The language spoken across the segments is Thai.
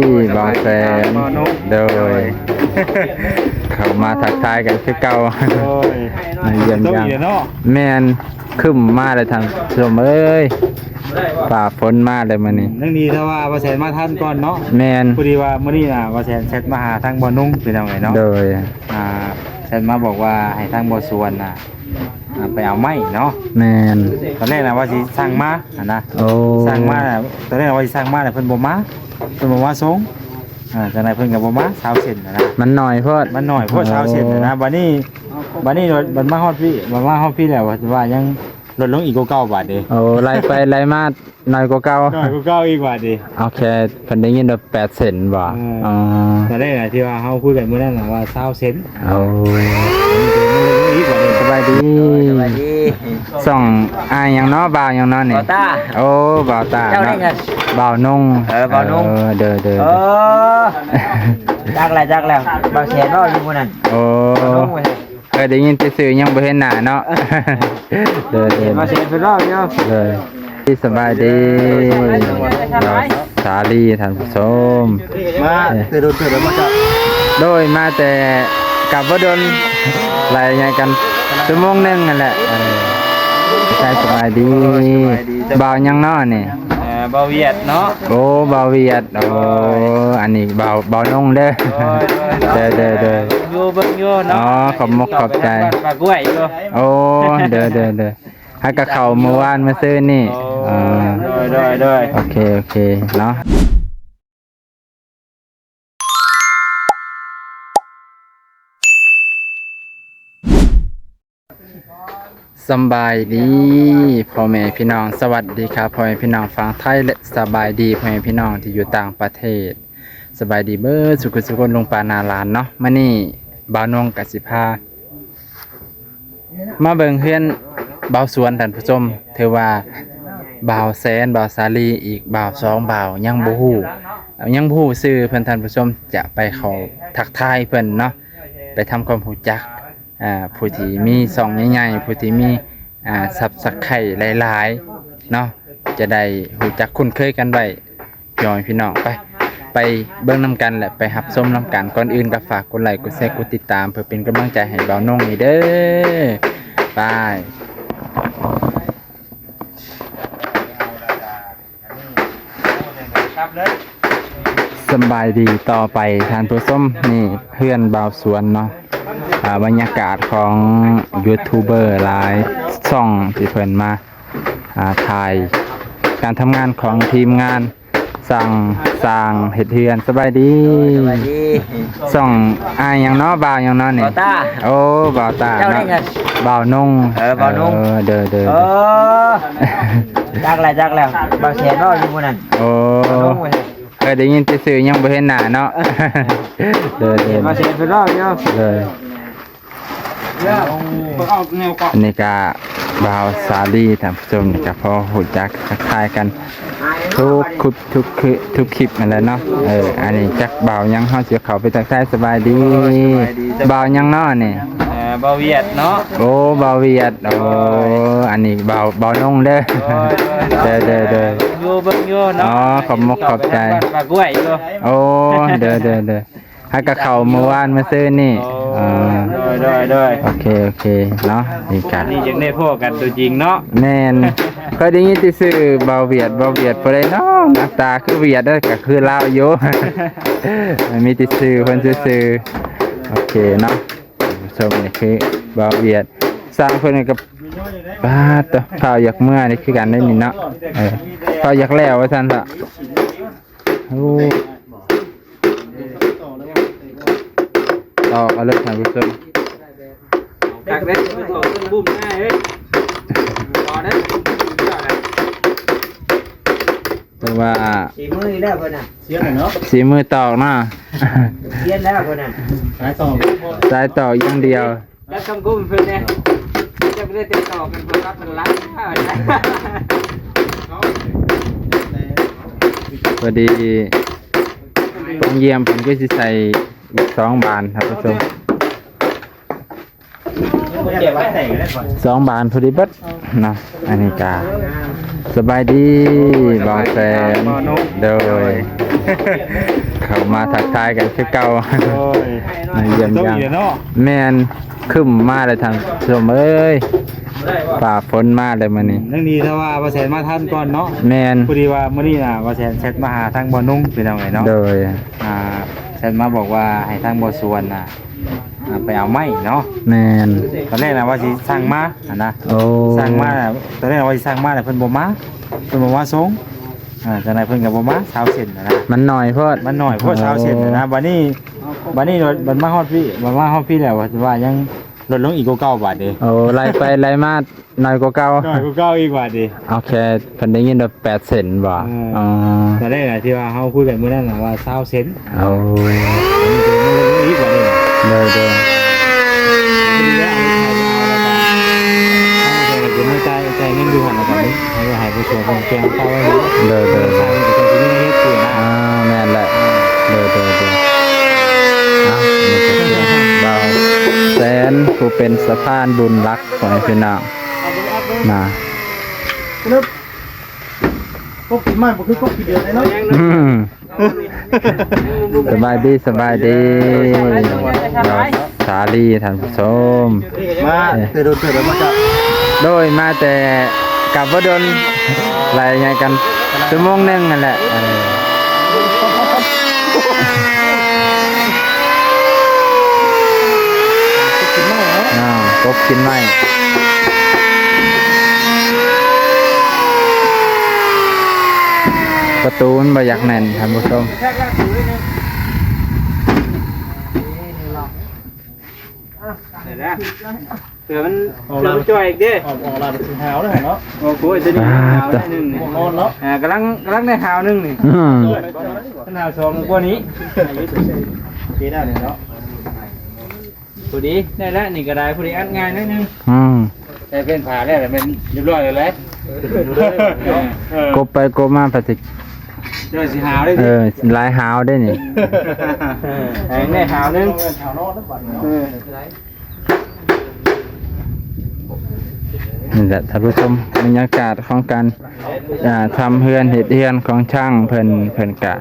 ที่บางแสนโดยเขามาทักทายกันคือเก่ามาเยี่ยมยามแมนขึ้นมาเลยทางชมเอ้ยฝ่าฝนมาเลยมื้อนี้นั่งดีถ้าว่าบ่แสนมาทันก่อนเนาะแมนพอดีว่ามื้อนี้น่ะบ่แสนแชทมาหาทางบ่นุ่งเป็นจังไงเนาะโดยแชทมาบอกว่าให้ทางบ่สวนน่ะไปเอาไม้เนาะแมนตอนแรกน่ะว่าสิสั่งมานะโอ้สั่งมาตอนแรกว่าสิสั่งมาแต่เพิ่นบ่มาส่งจังได๋เพิ่นก็บ่มาชาวเส้นนะมันหน่อยโพดมันน้อยเพราะชาวเส้นนะบัดนี้บัดมาฮอดพี่แล้วว่ายังลดลงอีกกว่าเก่าบาทเด้โอ้ไล่ไปไล่มาน้อยกว่าเก่าอีกบาทเด้โอเคเพิ่นได้ยินว่า8เซนบ่อ๋อตอนแรกน่ะที่ว่าเฮาคุยกันมื้อนั้นน่ะว่า20เซนโอ้สบายดีส่องหยังเนาะบ่าวหยังเนาะนี่บ่าวตาโอ้บ่าวตาเจ้าได้เงินบ่าวนงบ่าวนงเด้อจักแล้วบ่าวแสนเนาะอยู่มื้อนั้นโอ้ได้ยินแต่ชื่อยังบ่เห็นหน้าเนาะเด้อบ่าวแสนเพิ่นรออยู่ที่สบายดีเราสาลีท่านผู้ชมมาแต่โดนเถิดมาจ้ะโดยมาแต่กับบ่ดนหลายไงกันชั่วโมงนึงนั่นแหละใช่สบายดีบ่าวยังเนาะนี่บ่าวเวียดเนาะโอ้บ่าวเวียดโอ้อันนี้บ่าวนงเด้ออยู่เบิ่งอยู่เนาะอ๋อขอบมกขอบใจปากกล้วยอยู่โอ้เด้อให้กับเขาเมื่อวานมาซื้อนี่โดยโอเคเนาะสบายดีพ่อแม่พี่น้องสวัสดีครับพ่อแม่พี่น้องฟังไทยและสบายดีพ่อแม่พี่น้องที่อยู่ต่างประเทศสบายดีเบิดสุขลงปานาลานเนาะมื้อนี้บ่าวนงกสิพามาเบิ่งเฮือนบ่าวสวนท่านผู้ชมถือว่าบ่าวแสนบ่าวสาลีอีกบ่าวสองบ่าวยังบ่ฮู้ชื่อเพิ่นท่านผู้ชมจะไปเข้าทักทายเพิ่นเนาะไปทำความรู้จักผู้ที่มีช่องใหญ่ๆผู้ที่มีซับสไครต์หลายๆเนาะจะได้รู้จักคุ้นเคยกันไว้พี่น้องไปเบิ่งนํกันและไปรับชมนํกันก่อนอื่นก็ฝากกดไลค์กดแชร์กดติดตามเพื่อเป็นกำลังใจให้บ่าวนงนี่เด้อไปสบายดีต่อไปท่านผู้ชมนี่เพื่อนบ่าวสวนเนาะบรรยากาศของยูทูบเบอร์หลายช่องที่เพิ่นมาถ่ายการทำงานของทีมงานสร้างเฮ็ดเฮือนสบายดีช่องหยังเนาะบ่าวหยังเนาะนี่บ่าวตาโอ้บ่าวตา เจ้าได้เงินบ่าวนงบ่าวนงเด้อจักแล้วบ่าวแสนเนาะอยู่มื้อนั้นโอ้ได้ยินแต่ชื่อยังบ่เห็นหน้าเนาะเด้อบ่าวแสนเพิ่นรออยู่อันนี้ก็บ่าวสาลีท่านผู้ชมนี่ก็พอรู้จักทักทายกันทุกคลิปนั่นแหละเนาะอันนี้จักบ่าวยังเฮาสิเข้าไปทักทายสบายดีบ่าวยังเนาะนี่บ่าวเวียดเนาะโอ้บ่าวเวียดโอ้อันนี้บ่าวนงเด้ออยู่เบิ่งอยู่เนาะอ๋อขอบมกขอบใจปากกล้วยอยู่โอ้เด้อให้กับเขาเมื่อวานมาซื้อนี่โดยโอเคเนาะนี่กันนี่จังได้พบกันตัวจริงเนาะแม่นเคยได้ยินแต่ชื่อบ่าวเวียดบ่ได้เนาะหน้าตาคือเวียดเด้อก็คือลาวอยู่มีแต่ชื่อเพิ่นซื่อโอเคเนาะชมนี่คือบ่าวเวียดสร้างเพิ่นกับบ้าตัวข้าวอยากเมื่อนี่คือกันได้นี่เนาะข้าวอยากแล้วว่าซั่นล่ะโอ้ต่อเอาเลยท่านผู้ชมตักเด้ต่อบุ้มง่ายเฮ้ยต่อเด้แต่ว่าสีมือแล้วเพิ่นน่ะเสียหน่อยเนาะสีมือตอกเนาะเสียแล้วเพิ่นน่ะสายตอกอย่างเดียวแล้วคำกุ้มเพิ่นเนี่ยจะไปได้ติดต่อกันเพิ่นรับมันล้างพอดีต้องเยี่ยมผมก็จะใส่2 บานครับผู้ชม2 บานพอดีเบิดนะอันนี้กาสบายดีบ่าวแสนโดย เข้ามาทักทายกันคือเก่า โอ้ย มาเยี่ยม ต้อง ยาม อีกเนาะ แม่นคึ้มมาเลยท่านผู้ชมเอ้ยฝ่าฝนมาเลยมื้อนี้ นั่งดีถ้าว่าว่าแสนมาทันก่อนเนาะ แม่น พอดีว่ามื้อนี้น่ะว่าแสนแชทมาหาทางบ่นุ่งเป็นจังไงเนาะ โดย แชทมาบอกว่าให้ทางบ่สวนน่ะไปเอาไม้เนาะ แม่น ตอนแรกน่ะว่าสิสั่งมานะ โอ้ สั่งมาน่ะตอนแรกว่าสิสั่งมาแต่เพิ่นบ่มาส่งจังได๋เพิ่นก็บ่มาชาวเส้นนะ มันหน่อยโพด มันน้อยเพราะชาวเส้นนะบัดนี้บัดมาฮอดพี่แล้วว่ายังลดลงอีกกว่าเก่าบาทเด้ โอ้ไล่ไปไล่มาหน่อยกว่าเก่า น้อยกว่าเก่าอีกบาทเด้ โอเคเพิ่นได้ยินว่า8เซนบ่ อ๋อ ตอนแรกน่ะที่ว่าเฮาคุยกันมื้อนั้นน่ะว่า20เซน เอา อีกบาทเด้ เด้อเด้อ จะไม่ใจเงินดูหันมาตอนนี้ให้หายไปชัวร์คนเก่งเข้าไว้ เด้อเด้อ ใช่แต่คนที่ไม่ได้เฮ็ดคือนะ อ่าแม่นแหละเด้อเด้อเด้ออ่ะนี่ก็คือเบาแสนผู้เป็นสะพานบุญรักของพี่น้องมา ก็กินไม่บ่คือก็กินเดียวเลยเนาะ อืมสบายดีสบายดีเราสาลีท่านผู้ชม มาเตือนเตือนมาจับ โดยมาแต่กับวดนอะไรไงกันชั่วโมงหนึงนั่นแหละกบกินไหมประตูมันบ่อยากแน่นท่านผู้ชม เผื่อมันจ่อยอีกดิ ออกลาเป็นหาวเลยเนาะ โอ้โหจะนี่หาวได้หนึ่งนี่ นอนเนาะ กำลังได้หาวหนึ่งนี่ อืม หาวสองกว่านี้ ปีหน้าเนี่ยเนาะ พอดีได้แล้วนี่ก็ได้พอดีอัดง่ายนิดนึง อืม แต่เป็นผ่าแล้วเป็นเรียบร้อยเลยแหละ กบไปกบมาปฏิ เดี๋ยวสิหาวได้ดิ ลายหาวได้นี่ ได้หาวหนึ่ง นี่แหละท่านผู้ชมบรรยากาศของการทำเฮือนเห็ดเฮือนของช่างเพิ่นกะ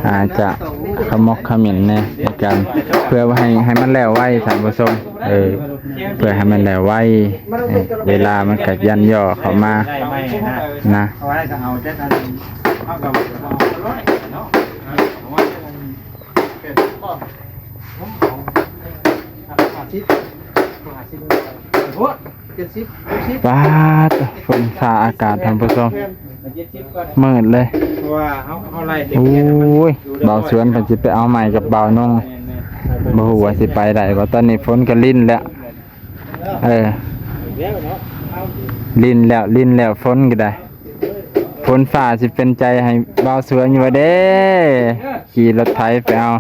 อาจจะขมกขมิ้นในการเพื่อให้มันแล้วไวท่านผู้ชมเพื่อให้มันแล้วไวเวลามันกัยันย่อเข้ามา ได้ไม่นะนะเอาไว้ก็เอาเจ็ดอันเอากับเนาะ ป้าดฝนฟ้าอากาศท่านผู้ชมมืดเลย เพราะว่าเขาไล่เด็ก โอ้ยเบาสวนเพิ่นสิไปเอาใหม่กับเบานงบ่ฮู้ว่าสิไปได้บ่ตอนนี้ฝนก็ลิ้นแล้วลิ้นแล้วฝนก็ได้ฝนฟ้าสิเป็นใจให้เบาสวนอยู่ว่าเด้ขี่รถไถไปเอา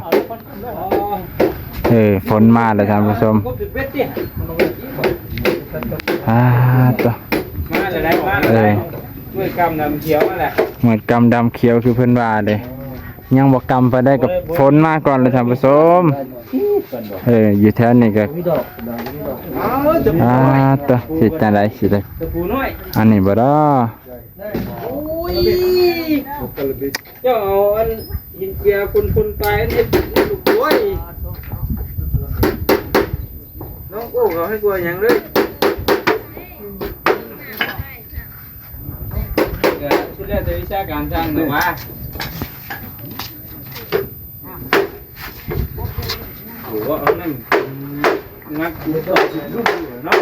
ฝนมาแล้วท่านผู้ชมตัว มาเลยได้มาเลยมือกำดำเขียวมาแหละ เหมือนกำดำเขียวคือเพิ่นว่าเลยยังบ่กำไปได้กับฝนมาก่อนเลยท่านผู้ชมอยู่แถวนี้ก็ตัวสิจังได๋สิได้ ตะปูน้อย อันนี้บ่ดอ เจ้าเอาอันหินเกียร์คนตายนี่ลูกโวยน้องโอ้เขาให้กลัวอย่างเลยชุดแรกจะวิชาการช่างหรือว่าโอ้โหเอานั่นงัดกูต่อลูกเนาะ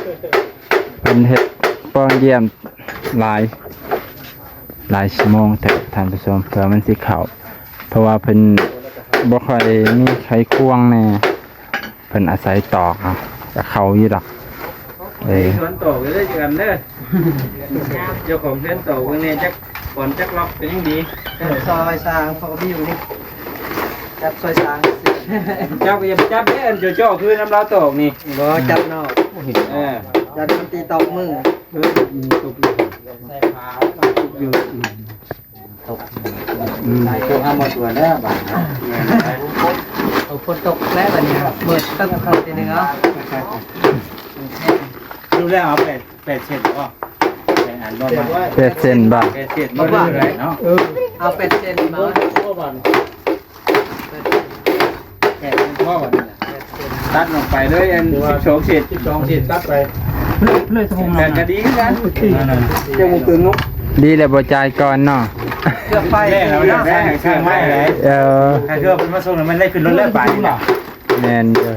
เพิ่นเฮ็ดป้องเยี่ยมหลายชั่วโมงแต่ท่านผู้ชมเพื่อมันสิเข้าเพราะว่าเพิ่นบ่ค่อยมีไขควงแน่เพิ่นอาศัยตอกเอาก็เข้าอยู่ดอกสวนโตก็ได้เจอกันเด้อเจ้าของสวนโตกันเนี่ยจักก่อนจักล็อกเป็นยังดี ซอยสร้างเขาก็มีอยู่นี่จับซอยสร้าง จับก็อย่าไปจับเด้อเจ้าเจ้าคือน้ำเราตกนี่ บ่จับนอก จับมันตีตอกมือ ตกอยู่ พวกห้ามมาตัวแล้วบ้าน เอาคนตกแล้วบัดนี้เบิดตั้งแต่ทีนึงเนาะ ดูแลเอาเป็ดเช็ดก็เป็ดอัน หันบ่มา เป็ดเส้นบ่ แกเสียดบ่ได้เลยเนาะ เอาเป็ดเซนมา แก่พ่อวันนี้ตัดลงไปเลยอัน12เศษตัดไป เลยสมอง แต่ก็ดีกันจะมุกตึงนุ๊ก ดีแล้วบ่จ่ายก่อนเนาะ เกือบไป แม่เราอยากได้ข้างไม้เลย ถ้าเกิดเป็นมาส่งมันได้ขึ้นรถแล้วไปเนาะ แม่นเด้อ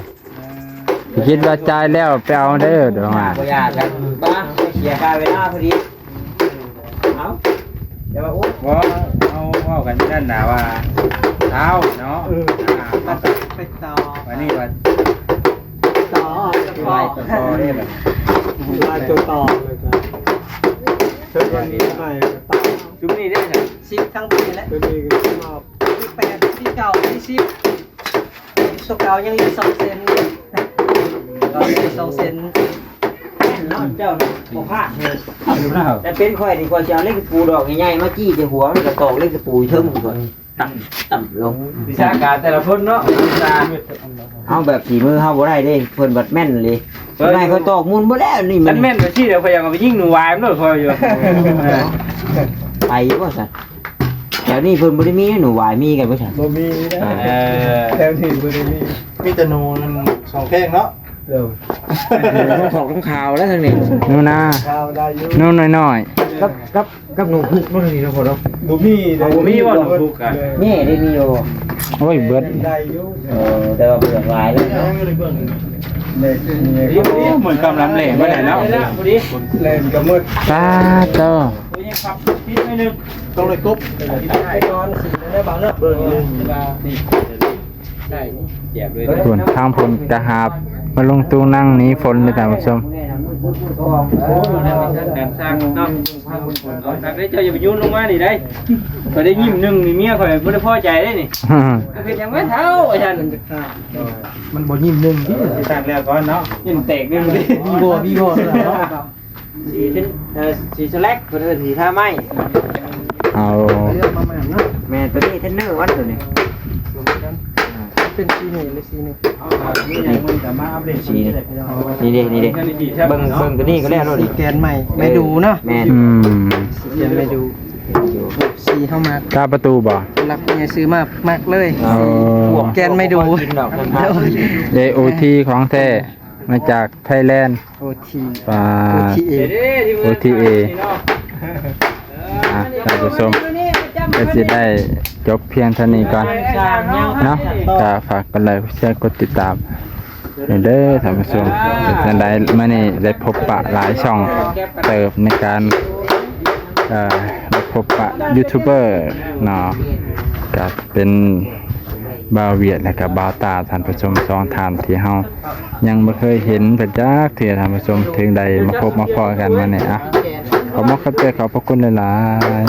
คิดว่าจ่ายแล้วไปเอาเด้อเดี๋ยวมา บ่อยากกันบ้าเขียค่าเวลาพอดีเอาเดี๋ยวว่าอุ๊บ ว่าเอากันนั่นน่ะว่าเท้าเนาะ ไปต่อ วันนี้ว่า ต่อ ไล่ต่อได้แบบ ต่อ จุ่มนี่ได้จ้ะ ซิปทั้งปีแล้วที่8ที่เก่าที่10ตัวเก่ายังอยู่2เซนตอนนี้2เซน เจ้าบ่พลาด ดูหน้า แต่เป็นข่อยดีกว่าจะเอาเล็กตะปูดอกใหญ่ๆมาจี้จะหัวมันก็ตอกเล็กตะปูเทิงก่อนต่ำลงวิชาการแต่ละคนเนาะเอาแบบฝีมือเฮาบ่ได้เด้เพิ่นบัดแม่นเลยนายเขาตอกมุนบ่แล้วนี่มันแม่นว่าซี่เดี๋ยวพยายามเอาไปยิงหนูวายมันโดดพออยู่ไปบ่ซั่นแถวนี้เพิ่นบ่ได้มีหนูวายมีกันบ่ซั่น บ่มีนะแถวนี้บ่ได้มีแต่หนูนั่นสองเพลงเนาะ ต้องของต้องข่าวแล้วทางนี้ นู่นนะ ข้าวได้อยู่ นู่นน้อย กับหนูพุกนู่นนี่เนาะพ่อเนาะ บ่มีเด้ บ่มีบ่หนูพุกอะนี่ได้มีอยู่ ๆโอ้ยเบิด ได้อยู่ แต่ว่าเบื่อวายแล้วเนาะ เด็กนี่ เหมือนกำลังเหล่ไม่ได้เนาะ พอดี เล่นก็มืด ตาโต ตัวยังขับพิษไม่นึง ต้องเลยกบ ไปนอนสิได้บ่เนาะ เบิ่งเลย ได้เจ็บเลย ส่วนทางผลกระหาบมาลงตู้นั่งหนี้ฝนเลยท่านผู้ชม โอ้การสร้างเนาะเอาทางได้เจ้าอย่าไปยุ่งลงมานี่ได้ข่อยได้ยิ้มหนึ่งนี่เมียข่อยบ่ได้พอใจได้นี่ก็เป็นยังไม่เท่าอาจารย์ มันบ่ยิ้มนึงที่ ตั้งแล้วก่อนเนาะ ยิ้มแตกนึงดิ มีบ่เนาะ สีเป็นสีสแลกเพิ่นสีท่าไม้ เอา แม่ตัวนี้เทนเนอร์วันตัวนี้ เป็นสีนี่หรือสีนี่ นี่ยังมึงจะมาอัปเดต สีนี่นี่ดิเบิ่งตัวนี้ก็แล้วโลด สีแกนใหม่ไม่ดูเนาะ แม่น อืม สีแกนไม่ดูสีเข้ามา ตาประตูบ่ รักเนี่ยซื้อมากเลย เอา แกนไม่ดู กินดอกคนพา AOT ของแท้มาจากไทยแลนด์ โอที ปลา OTA OTA ท่านผู้ชมก็จะได้จบเพียงเท่านี้ก่อนเนาะก็ฝากกดไลค์กดแชร์กดติดตามเด้อท่านผู้ชมจะได้มื้อนี้ได้พบปะหลายช่องเติบในการได้พบปะยูทูบเบอร์เนาะก็เป็นบาวเวียดและก็บาวตาท่านผู้ชมสองท่านที่เฮายังบ่เคยเห็นเพิ่นจักเทื่อท่านผู้ชมถึงได้มาพบมาพอกันมาเนี่ยอ่ะขอบคุณครับขอบพระคุณหลายๆ